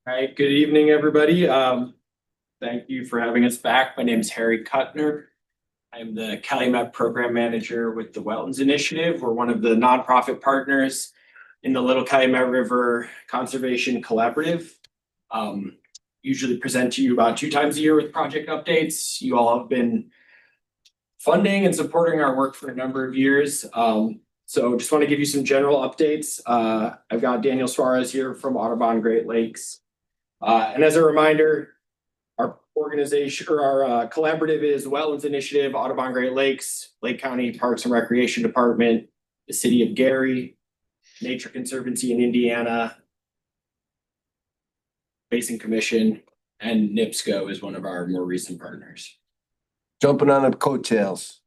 All right, good evening, everybody. Thank you for having us back. My name is Harry Kuttner. I'm the Calumet Program Manager with the Wetlands Initiative. We're one of the nonprofit partners in the Little Calumet River Conservation Collaborative. Usually present to you about 2 times a year with project updates. You all have been funding and supporting our work for a number of years. So just want to give you some general updates. I've got Daniel Suarez here from Audubon Great Lakes. And as a reminder, our organization or our collaborative is Wetlands Initiative, Audubon Great Lakes, Lake County Parks and Recreation Department, the City of Gary, Nature Conservancy in Indiana, Basin Commission, and NIPSCO is one of our more recent partners. Jumping on the coattails.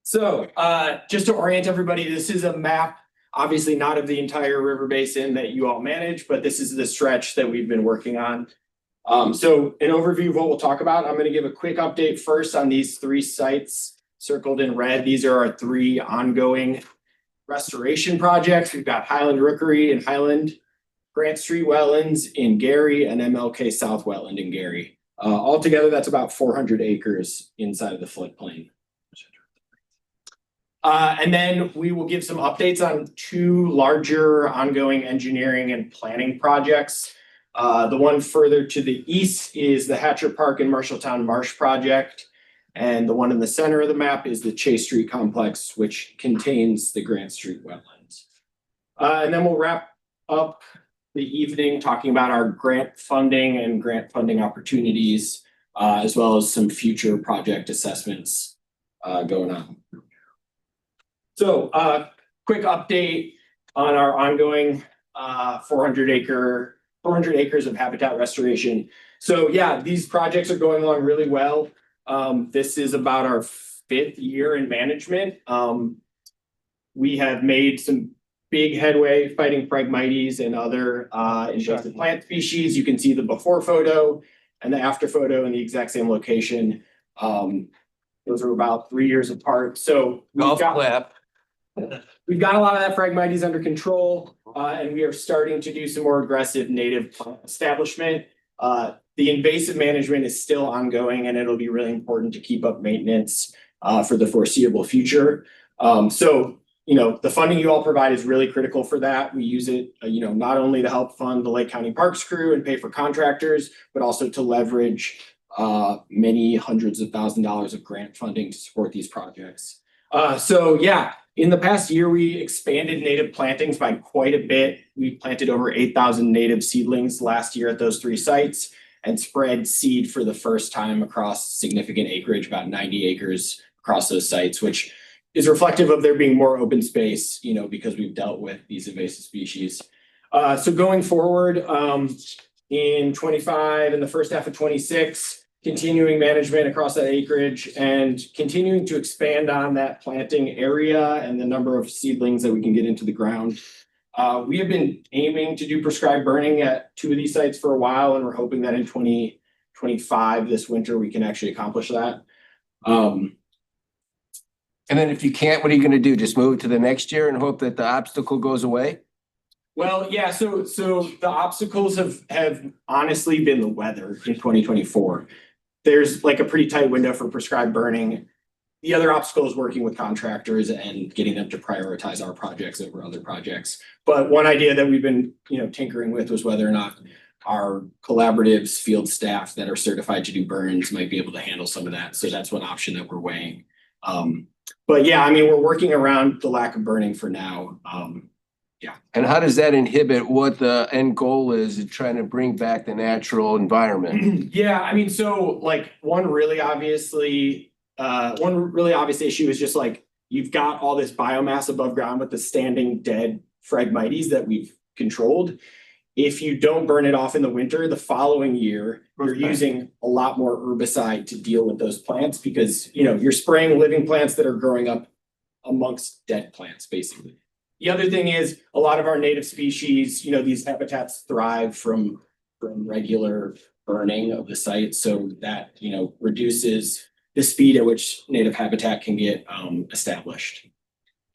So just to orient everybody, this is a map, obviously not of the entire river basin that you all manage, but this is the stretch that we've been working on. So an overview of what we'll talk about. I'm going to give a quick update first on these 3 sites circled in red. These are our 3 ongoing restoration projects. We've got Highland Rookery in Highland, Grant Street Wetlands in Gary, and MLK South Wetland in Gary. Altogether, that's about 400 acres inside of the floodplain. And then we will give some updates on 2 larger ongoing engineering and planning projects. The one further to the east is the Hatcher Park and Marshalltown Marsh project. And the one in the center of the map is the Chase Street complex, which contains the Grant Street wetlands. And then we'll wrap up the evening talking about our grant funding and grant funding opportunities, as well as some future project assessments going on. So quick update on our ongoing 400 acres of habitat restoration. So yeah, these projects are going along really well. This is about our 5th year in management. We have made some big headway fighting Phragmites and other invasive plant species. You can see the before photo and the after photo in the exact same location. Those are about 3 years apart. So we've got a lot of that Phragmites under control, and we are starting to do some more aggressive native plant establishment. The invasive management is still ongoing, and it'll be really important to keep up maintenance for the foreseeable future. So, you know, the funding you all provide is really critical for that. We use it, not only to help fund the Lake County Parks crew and pay for contractors, but also to leverage many hundreds of $1,000s of grant funding to support these projects. So yeah, in the past year, we expanded native plantings by quite a bit. We planted over 8,000 native seedlings last year at those 3 sites and spread seed for the first time across significant acreage, about 90 acres across those sites, which is reflective of there being more open space, because we've dealt with these invasive species. So going forward, in 25 and the first half of 26, continuing management across that acreage and continuing to expand on that planting area and the number of seedlings that we can get into the ground. We have been aiming to do prescribed burning at 2 of these sites for a while, and we're hoping that in 2025, this winter, we can actually accomplish that. And then if you can't, what are you going to do? Just move it to the next year and hope that the obstacle goes away? Well, yeah, so the obstacles have honestly been the weather in 2024. There's like a pretty tight window for prescribed burning. The other obstacle is working with contractors and getting them to prioritize our projects over other projects. But one idea that we've been, tinkering with was whether or not our collaboratives, field staff that are certified to do burns might be able to handle some of that. So that's one option that we're weighing. But yeah, we're working around the lack of burning for now. Yeah. And how does that inhibit what the end goal is trying to bring back the natural environment? Yeah, so like one really obvious issue is just like you've got all this biomass above ground with the standing dead Phragmites that we've controlled. If you don't burn it off in the winter, the following year, you're using a lot more herbicide to deal with those plants because, you're spraying living plants that are growing up amongst dead plants, basically. The other thing is a lot of our native species, these habitats thrive from regular burning of the site. So that, reduces the speed at which native habitat can get established.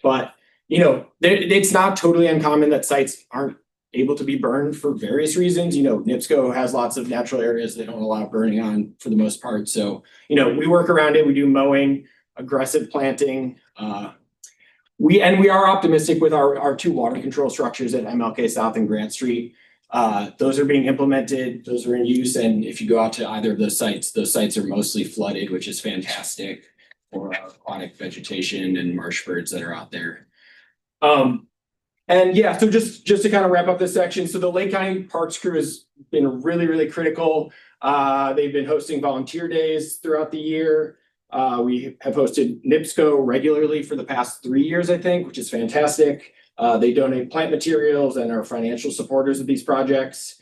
But, it's not totally uncommon that sites aren't able to be burned for various reasons. NIPSCO has lots of natural areas they don't allow burning on for the most part. So, we work around it. We do mowing, aggressive planting. We are optimistic with our two water control structures at MLK South and Grant Street. Those are being implemented, those are in use, and if you go out to either of those sites are mostly flooded, which is fantastic for our aquatic vegetation and marsh birds that are out there. So just to kind of wrap up this section, so the Lake County Parks crew has been really, really critical. They've been hosting volunteer days throughout the year. We have hosted NIPSCO regularly for the past 3 years, I think, which is fantastic. They donate plant materials and are financial supporters of these projects.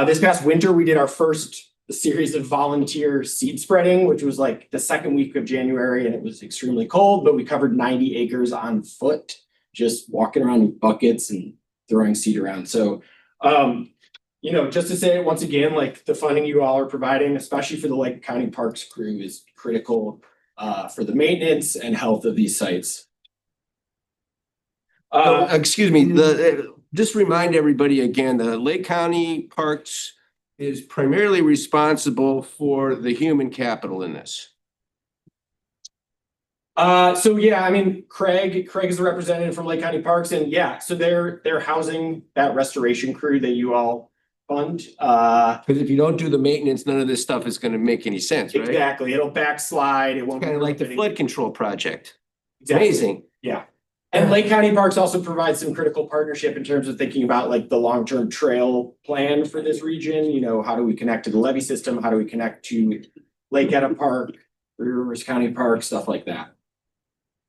This past winter, we did our first series of volunteer seed spreading, which was like the second week of January, and it was extremely cold, but we covered 90 acres on foot, just walking around with buckets and throwing seed around. So, just to say it once again, like the funding you all are providing, especially for the Lake County Parks crew, is critical for the maintenance and health of these sites. Excuse me, just remind everybody again, the Lake County Parks is primarily responsible for the human capital in this. Craig is the representative from Lake County Parks, and so they're housing that restoration crew that you all fund. Because if you don't do the maintenance, none of this stuff is going to make any sense, right? Exactly. It'll backslide. It won't Kind be of like the flood control project. Exactly. Amazing. Yeah. And Lake County Parks also provides some critical partnership in terms of thinking about like the long-term trail plan for this region. How do we connect to the levee system? How do we connect to Lake Etta Park, Three Rivers County Park, stuff like that.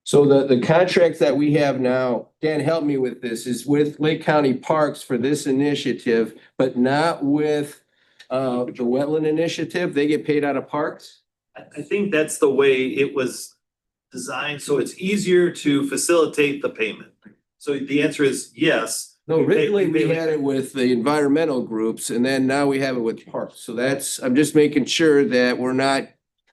So the contract that we have now, Dan, help me with this, is with Lake County Parks for this initiative, but not with the wetland initiative. They get paid out of parks? I think that's the way it was designed, so it's easier to facilitate the payment. So the answer is yes. No, originally we had it with the environmental groups, and then now we have it with parks. So I'm just making sure that we're not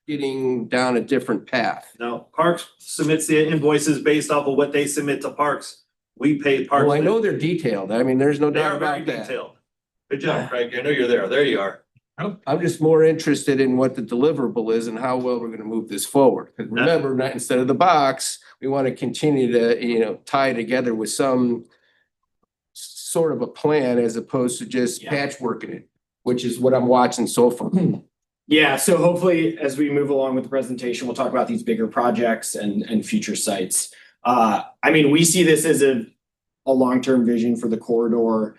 getting down a different path. Now, Parks submits the invoices based off of what they submit to Parks. We pay Parks. Well, I know they're detailed. I mean, there's no They doubt are very about that. detailed. Good job, Craig. I know you're there. There you are. I'm just more interested in what the deliverable is and how well we're gonna move this forward. Because remember, not instead of the box, we want to continue to, tie together with some sort of a plan as opposed to just patchworking it, which is what I'm watching so far. Yeah, so hopefully as we move along with the presentation, we'll talk about these bigger projects and future sites. We see this as a long-term vision for the corridor.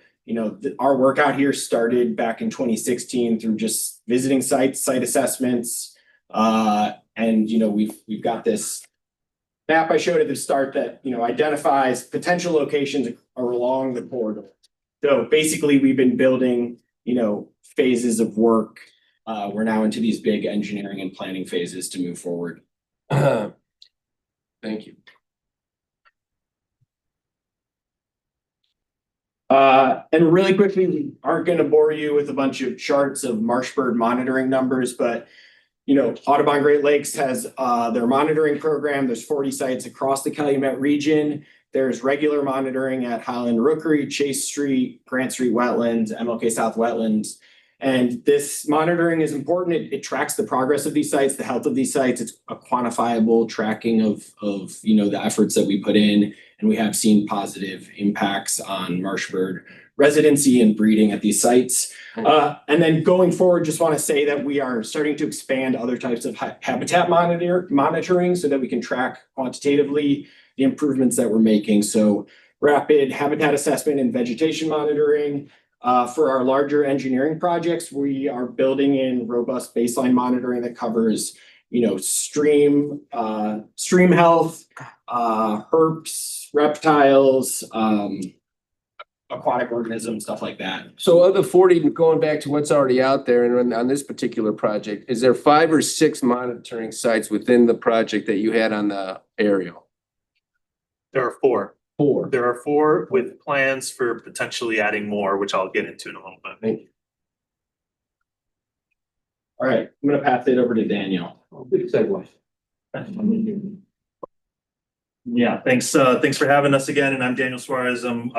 Our work out here started back in 2016 through just visiting sites, site assessments. We've got this map I showed at the start that, identifies potential locations along the corridor. So basically we've been building, phases of work. We're now into these big engineering and planning phases to move forward. Thank you. And really quickly, we aren't going to bore you with a bunch of charts of marsh bird monitoring numbers, but Audubon Great Lakes has their monitoring program. There's 40 sites across the Calumet region. There's regular monitoring at Highland Rookery, Chase Street, Grant Street Wetlands, MLK South Wetlands. And this monitoring is important. It tracks the progress of these sites, the health of these sites. It's a quantifiable tracking of the efforts that we put in. And we have seen positive impacts on marsh bird residency and breeding at these sites. And then going forward, just want to say that we are starting to expand other types of habitat monitoring so that we can track quantitatively the improvements that we're making. So rapid habitat assessment and vegetation monitoring. For our larger engineering projects, we are building in robust baseline monitoring that covers, stream health, herps, reptiles, aquatic organisms, stuff like that. So of the 40, going back to what's already out there and on this particular project, is there 5 or 6 monitoring sites within the project that you had on the aerial? There are 4. 4. There are 4 with plans for potentially adding more, which I'll get into in a little bit. Thank you. All right, I'm going to pass it over to Daniel. Big segue. Yeah, thanks for having us again. And I'm Daniel Suarez. I'm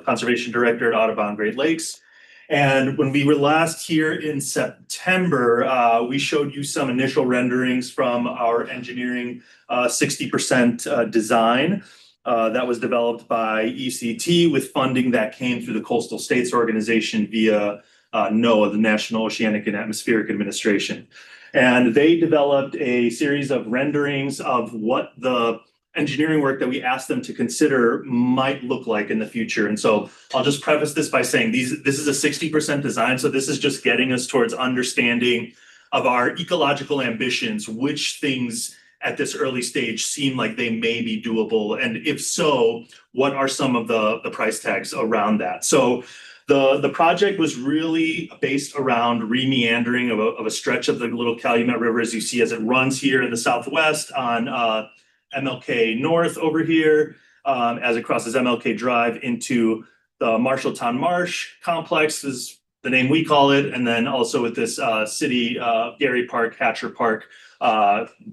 Conservation Director at Audubon Great Lakes. And when we were last here in September, we showed you some initial renderings from our engineering 60% design that was developed by ECT with funding that came through the Coastal States Organization via NOAA, the National Oceanic and Atmospheric Administration. And they developed a series of renderings of what the engineering work that we asked them to consider might look like in the future. And so I'll just preface this by saying this is a 60% design. So this is just getting us towards understanding of our ecological ambitions, which things at this early stage seem like they may be doable. And if so, what are some of the price tags around that? So the project was really based around re-meandering of a stretch of the little Calumet River, as you see, as it runs here in the southwest on MLK North over here, as it crosses MLK Drive into the Marshalltown Marsh complex is the name we call it. And then also with this city, Gary Park, Hatcher Park,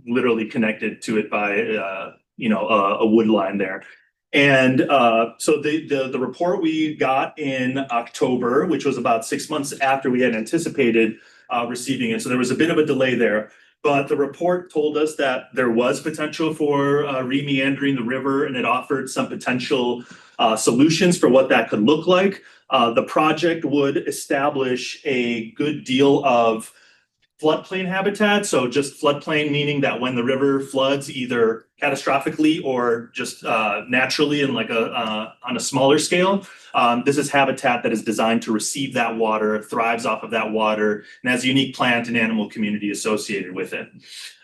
literally connected to it by, a wood line there. And so the report we got in October, which was about 6 months after we had anticipated receiving it. So there was a bit of a delay there. But the report told us that there was potential for re-meandering the river, and it offered some potential solutions for what that could look like. The project would establish a good deal of floodplain habitat. So just floodplain, meaning that when the river floods, either catastrophically or just naturally and on a smaller scale, this is habitat that is designed to receive that water, thrives off of that water, and has a unique plant and animal community associated with it.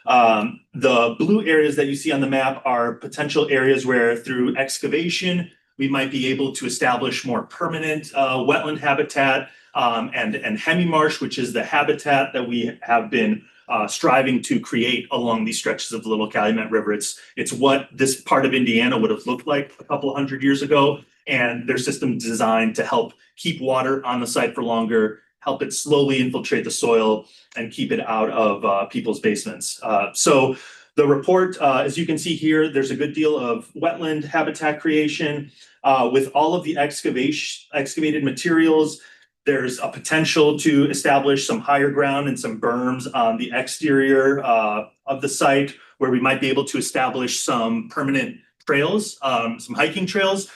The blue areas that you see on the map are potential areas where through excavation, we might be able to establish more permanent wetland habitat, and hemi-marsh, which is the habitat that we have been striving to create along these stretches of the Little Calumet River. It's what this part of Indiana would have looked like a couple of hundred years ago, and their system designed to help keep water on the site for longer, help it slowly infiltrate the soil, and keep it out of people's basements. So the report, as you can see here, there's a good deal of wetland habitat creation with all of the excavated materials. There's a potential to establish some higher ground and some berms on the exterior of the site where we might be able to establish some permanent trails, some hiking trails.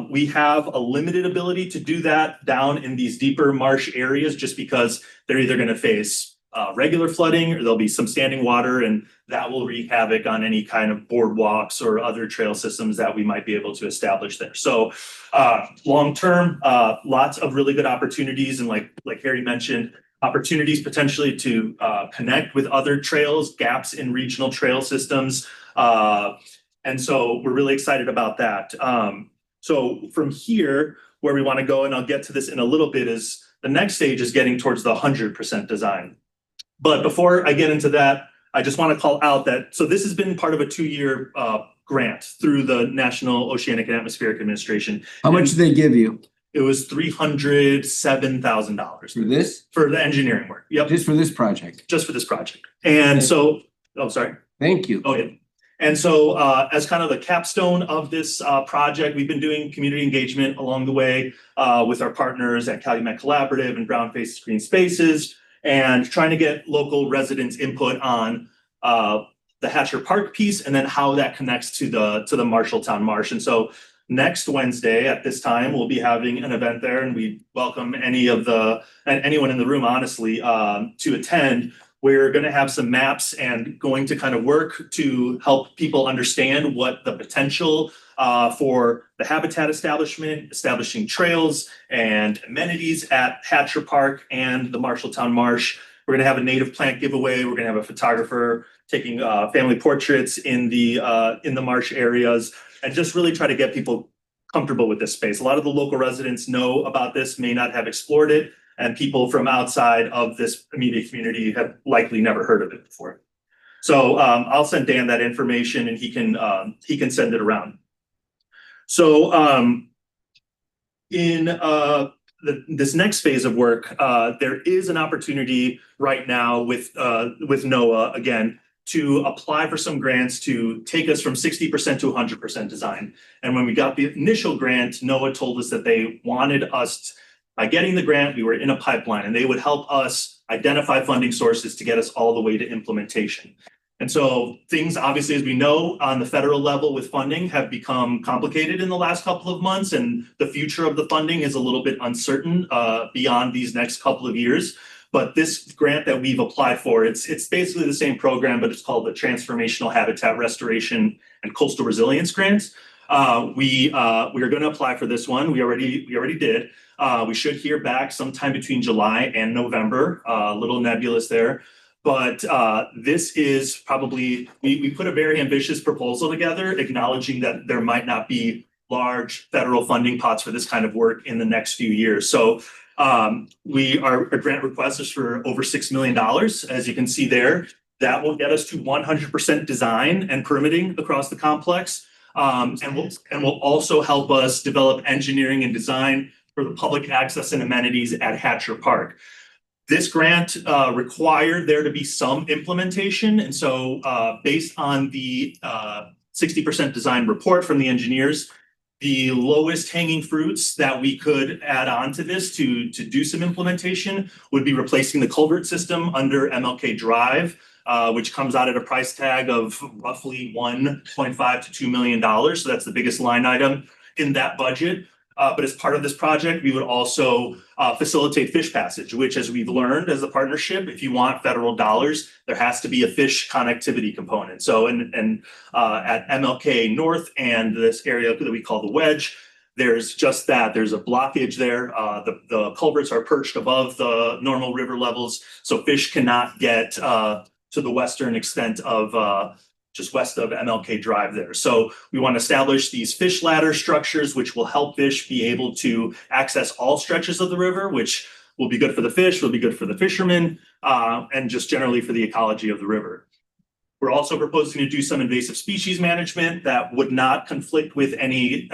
We have a limited ability to do that down in these deeper marsh areas just because they're either going to face regular flooding or there'll be some standing water, and that will wreak havoc on any kind of boardwalks or other trail systems that we might be able to establish there. So long term, lots of really good opportunities, and like Harry mentioned, opportunities potentially to connect with other trails, gaps in regional trail systems. And so we're really excited about that. So from here, where we want to go, and I'll get to this in a little bit, is the next stage is getting towards the 100% design. But before I get into that, I just want to call out that, so this has been part of a 2-year grant through the National Oceanic and Atmospheric Administration. How much did they give you It was $307,000 for this? for the engineering work. Yep, Just for this project? just for this project. And so, oh, sorry. Thank you. Oh, yeah. And so as kind of the capstone of this project, we've been doing community engagement along the way with our partners at Calumet Collaborative and Brown Faces Green Spaces, and trying to get local residents' input on the Hatcher Park piece and then how that connects to the Marshalltown Marsh. And so next Wednesday at this time, we'll be having an event there, and we welcome anyone in the room, honestly, to attend. We're going to have some maps and going to kind of work to help people understand what the potential for the habitat establishing trails and amenities at Hatcher Park and the Marshalltown Marsh. We're going to have a native plant giveaway. We're going to have a photographer taking family portraits in the marsh areas, and just really try to get people comfortable with this space. A lot of the local residents know about this, may not have explored it, and people from outside of this immediate community have likely never heard of it before. So I'll send Dan that information, and he can send it around. So in this next phase of work, there is an opportunity right now with NOAA again to apply for some grants to take us from 60% to 100% design. And when we got the initial grant, NOAA told us that they wanted us, by getting the grant, we were in a pipeline and they would help us identify funding sources to get us all the way to implementation. And so things, obviously, as we know, on the federal level with funding have become complicated in the last couple of months, and the future of the funding is a little bit uncertain beyond these next couple of years. But this grant that we've applied for, it's basically the same program, but it's called the Transformational Habitat Restoration and Coastal Resilience Grant. We are going to apply for this one. We already did. We should hear back sometime between July and November. A little nebulous there. But this is probably, we put a very ambitious proposal together, acknowledging that there might not be large federal funding pots for this kind of work in the next few years. So our grant request is for over $6 million, as you can see there. That will get us to 100% design and permitting across the complex. And will also help us develop engineering and design for the public access and amenities at Hatcher Park. This grant required there to be some implementation. And so based on the 60% design report from the engineers, the lowest hanging fruits that we could add on to this to do some implementation would be replacing the culvert system under MLK Drive, which comes out at a price tag of roughly $1.5 to $2 million. So that's the biggest line item in that budget. But as part of this project, we would also facilitate fish passage, which, as we've learned as a partnership, if you want federal dollars, there has to be a fish connectivity component. So at MLK North and this area that we call the Wedge, there's just that. There's a blockage there. The culverts are perched above the normal river levels, so fish cannot get to the western extent of just west of MLK Drive there. So we want to establish these fish ladder structures, which will help fish be able to access all stretches of the river, which will be good for the fish, will be good for the fishermen, and just generally for the ecology of the river. We're also proposing to do some invasive species management that would not conflict with any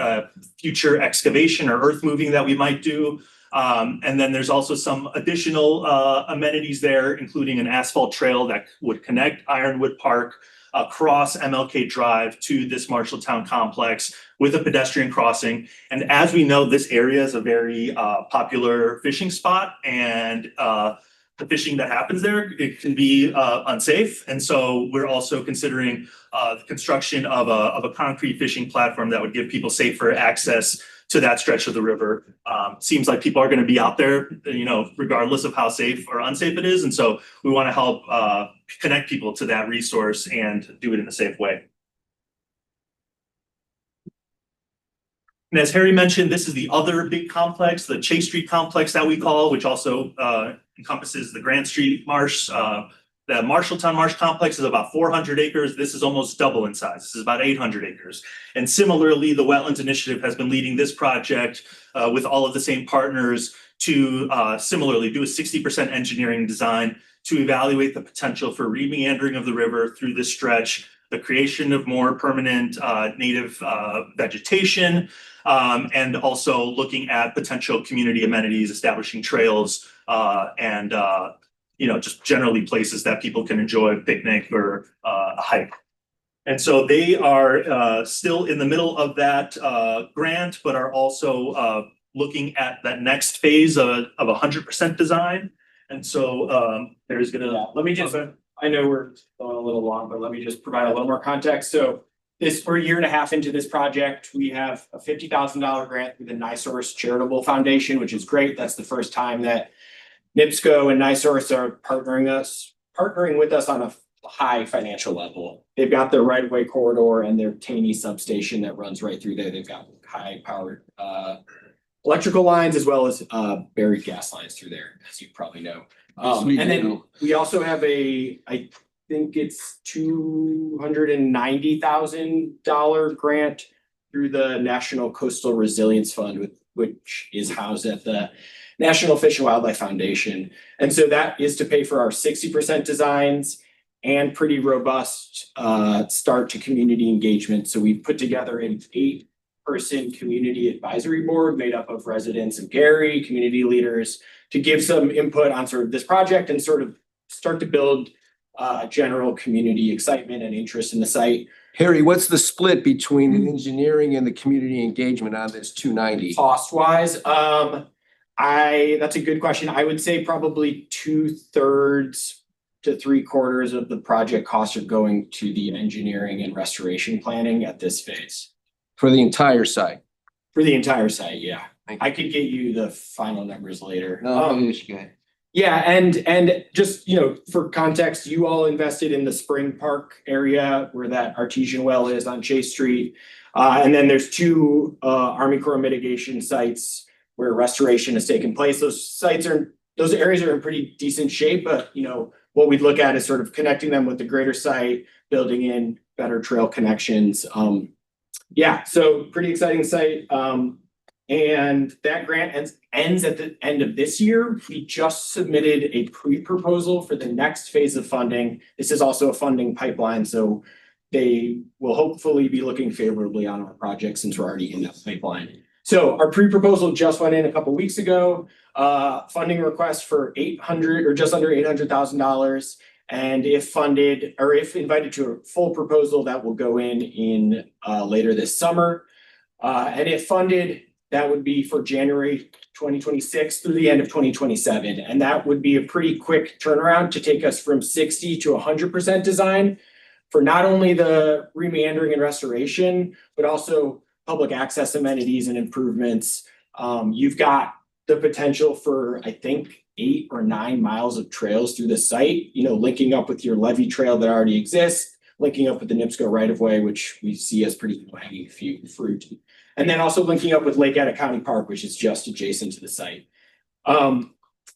future excavation or earth moving that we might do. And then there's also some additional amenities there, including an asphalt trail that would connect Ironwood Park across MLK Drive to this Marshalltown complex with a pedestrian crossing. And as we know, this area is a very popular fishing spot, and the fishing that happens there, it can be unsafe. And so we're also considering the construction of a concrete fishing platform that would give people safer access to that stretch of the river. Seems like people are going to be out there, regardless of how safe or unsafe it is. And so we want to help connect people to that resource and do it in a safe way. And as Harry mentioned, this is the other big complex, the Chase Street complex that we call, which also encompasses the Grant Street Marsh. The Marshalltown Marsh complex is about 400 acres. This is almost double in size. This is about 800 acres. And similarly, the Wetlands Initiative has been leading this project with all of the same partners to similarly do a 60% engineering design to evaluate the potential for remeandering of the river through this stretch, the creation of more permanent native vegetation, and also looking at potential community amenities, establishing trails, and just generally places that people can enjoy a picnic or a hike. And so they are still in the middle of that grant, but are also looking at that next phase of 100% design. And so there's gonna, Let me just, I know we're going a little long, but let me just provide a little more context. So we're a year and a half into this project. We have a $50,000 grant through the NiSource Charitable Foundation, which is great. That's the first time that NIPSCO and NiSource are partnering with us on a high financial level. They've got their right-of-way corridor and their Taney substation that runs right through there. They've got high-powered electrical lines as well as buried gas lines through there, as you probably know. And then we also have I think it's $290,000 grant through the National Coastal Resilience Fund, which is housed at the National Fish and Wildlife Foundation. And so that is to pay for our 60% designs and pretty robust start to community engagement. So we've put together an 8-person community advisory board made up of residents of Gary, community leaders, to give some input on sort of this project and sort of start to build general community excitement and interest in the site. Harry, what's the split between the engineering and the community engagement on this 290? Cost wise, that's a good question. I would say probably 2/3 to 3/4 of the project costs are going to the engineering and restoration planning at this phase. For the entire site? For the entire site, yeah. Thank I could get you the final numbers later. it's good. Yeah, and just, for context, you all invested in the Spring Park area where that artesian well is on Chase Street. And then there's two Army Corps mitigation sites where restoration has taken place. Those areas are in pretty decent shape, but what we'd look at is sort of connecting them with the greater site, building in better trail connections. Yeah, so pretty exciting site. And that grant ends at the end of this year. We just submitted a pre-proposal for the next phase of funding. This is also a funding pipeline, so they will hopefully be looking favorably on our project since we're already in that pipeline. So our pre-proposal just went in a couple weeks ago. Funding request for $800 or just under $800,000. And if funded or if invited to a full proposal, that will go in later this summer. And if funded, that would be for January 2026 through the end of 2027. And that would be a pretty quick turnaround to take us from 60 to 100% design for not only the remeandering and restoration, but also public access amenities and improvements. You've got the potential for, I think, 8 or 9 miles of trails through the site, linking up with your levee trail that already exists, linking up with the NIPSCO right-of-way, which we see as pretty low-hanging fruit. And then also linking up with Lake Etta County Park, which is just adjacent to the site. And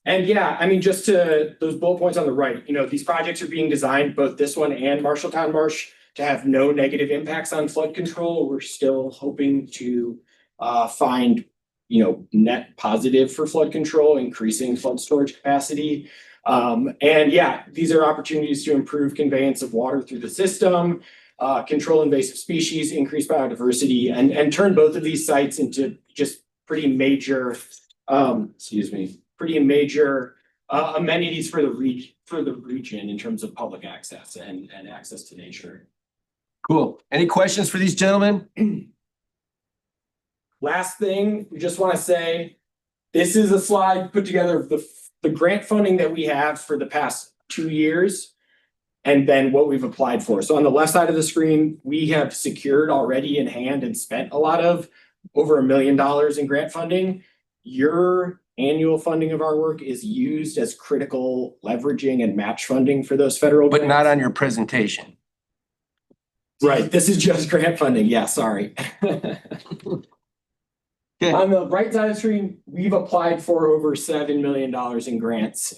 yeah, I mean, just to those bullet points on the right, these projects are being designed, both this one and Marshalltown Marsh, to have no negative impacts on flood control. We're still hoping to find, net positive for flood control, increasing flood storage capacity. And yeah, these are opportunities to improve conveyance of water through the system, control invasive species, increase biodiversity, and turn both of these sites into just pretty major, amenities for the region in terms of public access and access to nature. Cool. Any questions for these gentlemen? Last thing, we just want to say, this is a slide put together of the grant funding that we have for the past 2 years, and then what we've applied for. So on the left side of the screen, we have secured already in hand and spent a lot of over $1 million in grant funding. Your annual funding of our work is used as critical leveraging and match funding for those federal But grants. not on your presentation. Right, this is just grant funding. Yeah, sorry. Okay. On the right side of the screen, we've applied for over $7 million in grants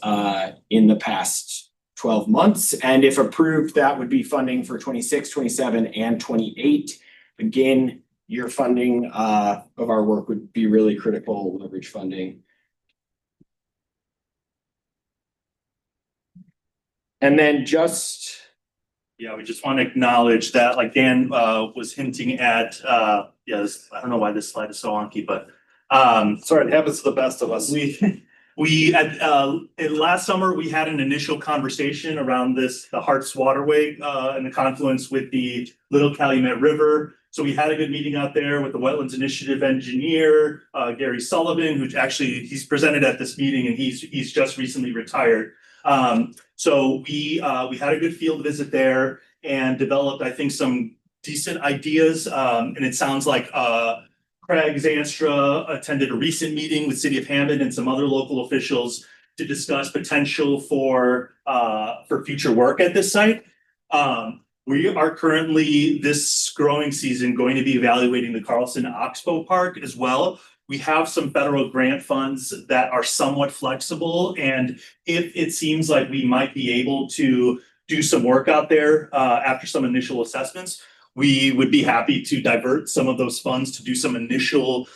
in the past 12 months. And if approved, that would be funding for 26, 27, and 28. Again, your funding of our work would be really critical leverage funding. And then just Yeah, we just want to acknowledge that, like Dan was hinting at, yes, I don't know why this slide is so wonky, but Sorry, it happens to the best of us. we last summer, we had an initial conversation around the Hart's Waterway and the confluence with the Little Calumet River. So we had a good meeting out there with the Wetlands Initiative engineer, Gary Sullivan, who actually, he's presented at this meeting and he's just recently retired. So we had a good field visit there and developed, I think, some decent ideas. And it sounds like Craig Zanstra attended a recent meeting with City of Hammond and some other local officials to discuss potential for future work at this site. We are currently, this growing season, going to be evaluating the Carlson Oxbow Park as well. We have some federal grant funds that are somewhat flexible, and if it seems like we might be able to do some work out there after some initial assessments, we would be happy to divert some of those funds to do some initial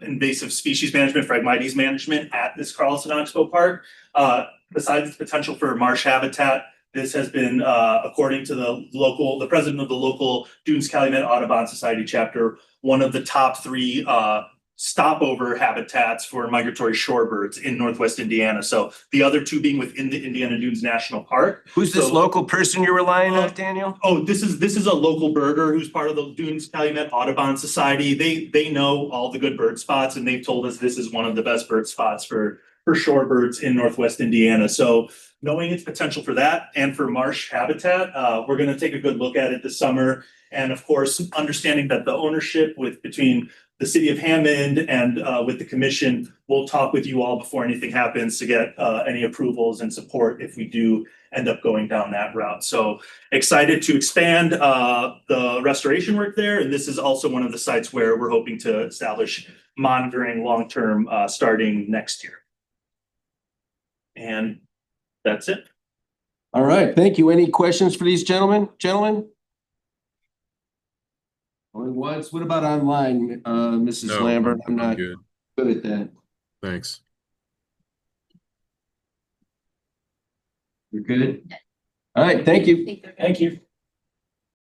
invasive species management, Phragmites management at this Carlson Oxbow Park. Besides the potential for marsh habitat, this has been, according to the president of the local Dunes Calumet Audubon Society chapter, one of the top 3 stopover habitats for migratory shorebirds in Northwest Indiana. So the other two being within the Indiana Dunes National Park. Who's this So- local person you're relying on, Daniel? Oh, this is a local birder who's part of the Dunes Calumet Audubon Society. They know all the good bird spots, and they've told us this is one of the best bird spots for shorebirds in Northwest Indiana. So knowing its potential for that and for marsh habitat, we're gonna take a good look at it this summer. And of course, understanding that the ownership between the city of Hammond and with the commission, we'll talk with you all before anything happens to get any approvals and support if we do end up going down that route. So excited to expand the restoration work there. And this is also one of the sites where we're hoping to establish monitoring long-term starting next year. And that's it. All right, thank you. Any questions for these gentlemen? Only once. What about online, Mrs. No, Lambert? I'm not good. good at that. Thanks. You're good? All right, thank you. Thank you.